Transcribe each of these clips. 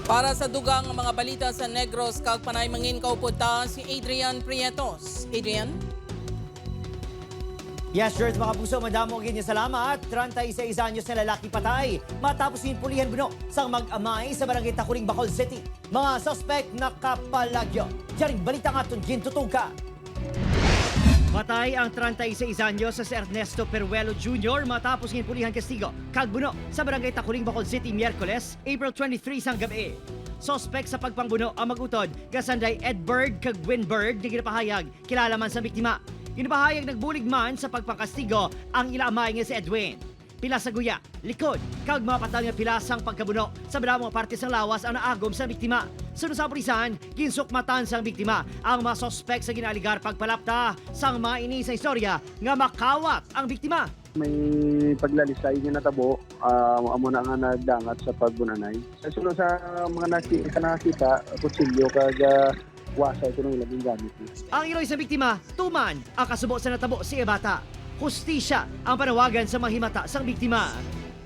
Para sa dugang mga balita sa Negros, kagpanay mangin kaupunta si Adrian Prietos. Adrian? Yes, sure, mga puso, madamo ganyan salamat. 36 anyos na lalaki patay matapos pulihan buno sa mag-amay sa barangay Takuling, Bacolod City. Mga suspect nakapalagyo. Diyaring balita nga tunggin tutuka. Patay ang 36 anyos sa si Ernesto Peruelo Jr. matapos pulihan kastigo kagbuno sa barangay Takuling, Bacolod City, Miyerkules, April 23 sang gabi. Suspect sa pagpangbuno ang magutod kasanday Edberg kag Winberg na ginapahayag kilala man sa biktima. Ginapahayag nagbulig man sa pagpangkastigo ang ilaamay nga si Edwin. Pila sa guya, likod, kag mga patal nga pilasang pagkabuno sa mga parte ng lawas ang naagom sa biktima. Sunod sa pulisan, ginsukmatan sang biktima ang mga sospek sa ginaligar pagpalapta sang mga ini sa istorya nga makawat ang biktima. May paglalisay nga natabo, amo na nga nagdangat sa pagbunanay. Sunod sa mga nakita, kutsilyo kag wasa ito nung ilaging gamit niya. Ang iloy sa biktima, tuman ang kasubo sa natabo si Ebata. Hustisya ang panawagan sa mahimata sang biktima.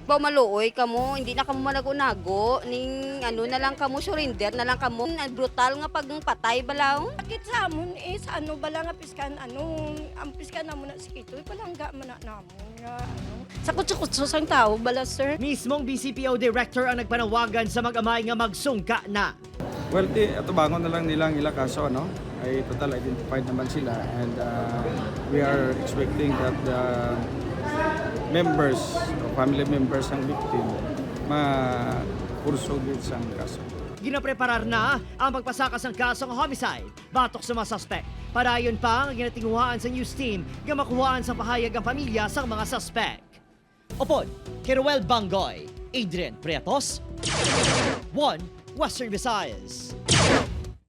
Baw maluoy kamo, hindi na kamo manago-nago, ning ano na lang kamo, surrender na lang kamo. Brutal nga pagpatay balaw. Sakit sa amon is ano bala nga piskan ang piskan namo na sikito palangga man na namon nga ano. Sakot-sakot sang tao bala sir. Mismong BCPO Director ang nagpanawagan sa mag-amay nga magsungka na. Well, ito bangon na lang nilang ila kaso, no? Ay total identified naman sila and we are expecting that the members, family members ng victim ma-pursue sa kaso. Ginapreparar na ang pagpasakas ng kasong homicide batok sa mga suspect. Padayon pa ang ginatinguhaan sa news team nga makuhaan sa pahayag ang pamilya sa mga suspect. Upod, Kiruel Bangoy, Adrian Prietos, 1 Western Visayas.